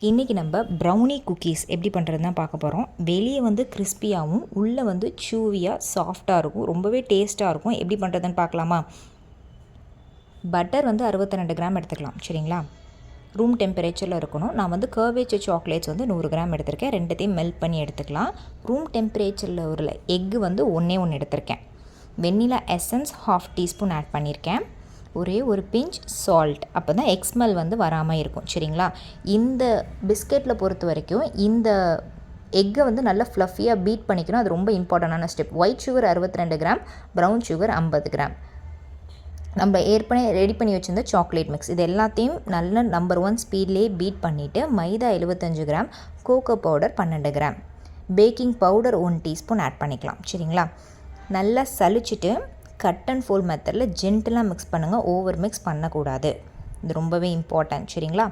இன்றைக்கி நம்ம brownie cookies எப்படி பண்ணுறது தான் பார்க்க போகிறோம். வெளியே வந்து கிறிஸ்பியாகவும் உள்ளே வந்து சூவியாக சாஃப்டாக இருக்கும், ரொம்பவே டேஸ்ட்டாக இருக்கும். எப்படி பண்ணுறதுன்னு பார்க்கலாமா? பட்டர் வந்து 62 கிராம் எடுத்துக்கலாம், சரிங்களா? ரூம் டெம்பரேச்சரில் இருக்கணும். நான் வந்து கர்வேச்சர் சாக்லேட்ஸ் வந்து 100 கிராம் எடுத்திருக்கேன். ரெண்டுத்தையும் மெல்ட் பண்ணி எடுத்துக்கலாம். ரூம் டெம்பரேச்சரில் உள்ள எக்கு வந்து ஒன்றே எடுத்திருக்கேன். வெண்ணிலா எசன்ஸ் 1/2 டீஸ்பூன் ஆட் பண்ணியிருக்கேன். ஒரே ஒரு பிஞ்ச் சால்ட், அப்போ தான் எக்ஸ்மெல் வந்து வராமல் இருக்கும், சரிங்களா? இந்த பிஸ்கெட்டில் பொறுத்த வரைக்கும் இந்த எக்கை வந்து நல்லா ஃப்ளஃபியாக பீட் பண்ணிக்கணும். அது ரொம்ப இம்பார்ட்டண்டான step. White sugar 62 gram, brown sugar 50 gram, நம்ம ஏற்கனவே ரெடி பண்ணி வச்சுருந்த சாக்லேட் மிக்ஸ், இது எல்லாத்தையும் நல்ல நம்பர் 1 ஸ்பீட்லேயே பீட் பண்ணிவிட்டு maida 75 gram, cocoa powder 12 gram, baking powder 1 teaspoon add பண்ணிக்கலாம், சரிங்களா? நல்லா சலிச்சுட்டு கட் அண்ட் ஃபோல்ட் மெத்தடில் ஜென்டலாக மிக்ஸ் பண்ணுங்கள். ஓவர் மிக்ஸ் பண்ணக்கூடாது, இது ரொம்பவே இம்பார்ட்டன்ட், சரிங்களா?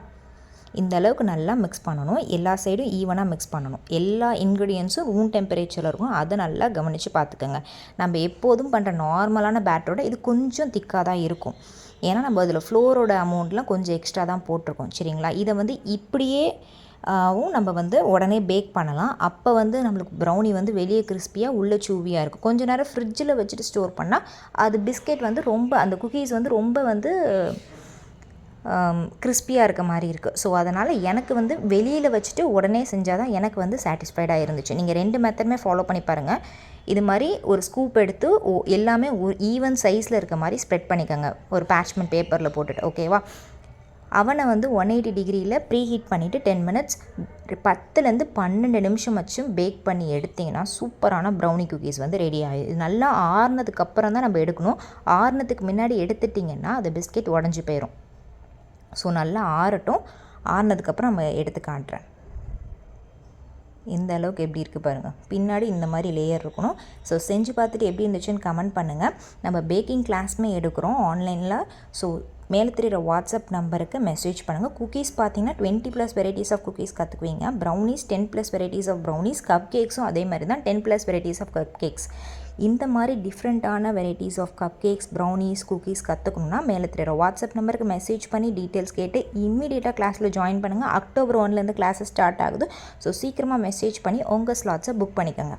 இந்த அளவுக்கு நல்லா மிக்ஸ் பண்ணணும். எல்லா சைடும் ஈவனாக மிக்ஸ் பண்ணணும். எல்லா இன்க்ரீடியன்ஸும் ரூம் டெம்பரேச்சரில் இருக்கும், அதை நல்லா கவனித்து பார்த்துக்கோங்க. நம்ம எப்போதும் பண்ணுற நார்மலான பேட்டரோட இது கொஞ்சம் திக்காக தான் இருக்கும். ஏன்னா நம்ம அதில் ஃப்ளோரோட அமௌண்ட்லாம் கொஞ்சம் எக்ஸ்ட்ரா தான் போட்டிருக்கோம், சரிங்களா? இதை வந்து இப்படியே நம்ம வந்து உடனே பேக் பண்ணலாம். அப்போ வந்து நம்மளுக்கு ப்ரௌனி வந்து வெளியே கிறிஸ்பியாக உள்ளே சூவியாக இருக்கும். கொஞ்சம் நேரம் ஃப்ரிட்ஜில் வச்சுட்டு ஸ்டோர் பண்ணால் அது பிஸ்கெட் வந்து ரொம்ப, அந்த குக்கீஸ் வந்து ரொம்ப வந்து கிறிஸ்பியாக இருக்க மாதிரி இருக்குது. ஸோ அதனால் எனக்கு வந்து வெளியில் வச்சுட்டு உடனே செஞ்சால் தான் எனக்கு வந்து சாட்டிஸ்ஃபைடாக இருந்துச்சு. நீங்கள் 2 மெத்தடுமே ஃபாலோ பண்ணி பாருங்கள். இது மாதிரி ஒரு ஸ்கூப் எடுத்து எல்லாமே ஈவன் சைஸில் இருக்க மாதிரி ஸ்ப்ரெட் பண்ணிக்கோங்க, ஒரு பேட்ச்மெண்ட் பேப்பரில் போட்டுட்டு, ஓகேவா? அவனை வந்து 180 டிகிரியில் ப்ரீ ஹீட் பண்ணிவிட்டு 10 மினிட்ஸ் 10லேருந்து 12 நிமிஷம் வச்சும் பேக் பண்ணி எடுத்திங்கன்னா சூப்பரான ப்ரௌனி குக்கீஸ் வந்து ரெடி ஆகிடும். இது நல்லா ஆறுனதுக்கப்புறம் தான் நம்ம எடுக்கணும். ஆறுனதுக்கு முன்னாடி எடுத்துட்டிங்கன்னா அது பிஸ்கெட் உடஞ்சி போயிடும். ஸோ நல்லா ஆறட்டும். ஆறுனதுக்கப்புறம் நம்ம எடுத்து காட்டுறேன். இந்த அளவுக்கு எப்படி இருக்குது பாருங்கள். பின்னாடி இந்த மாதிரி லேயர் இருக்கணும். ஸோ செஞ்சு பார்த்துட்டு எப்படி இருந்துச்சுன்னு கமெண்ட் பண்ணுங்கள். நம்ம பேக்கிங் கிளாஸுமே எடுக்கிறோம் ஆன்லைனில். ஸோ மேலே தெரிகிற வாட்ஸ்அப் நம்பருக்கு மெசேஜ் பண்ணுங்கள். குக்கீஸ் பார்த்தீங்கன்னா 20+ வெரைட்டிஸ் ஆஃப் குக்கீஸ் கற்றுக்குவீங்க. Brownies 10+ varieties of brownies, cup கேக்ஸும் அதே மாதிரி தான் 10+ வெரைட்டிஸ் ஆஃப் கப் கேக்ஸ். இந்த மாதிரி டிஃப்ரெண்ட்டான varieties of cup cakes, brownies, cookies கற்றுக்கணுன்னா மேலே தெரிகிற வாட்ஸ்அப் நம்பருக்கு மெசேஜ் பண்ணி டீட்டெயில்ஸ் கேட்டு இம்மீடியட்டாக கிளாஸில் ஜாயின் பண்ணுங்கள். அக்டோபர் 1லேருந்து கிளாஸஸ் ஸ்டார்ட் ஆகுது. ஸோ சீக்கிரமாக மெசேஜ் பண்ணி உங்கள் ஸ்லாட்ஸை புக் பண்ணிக்கோங்க.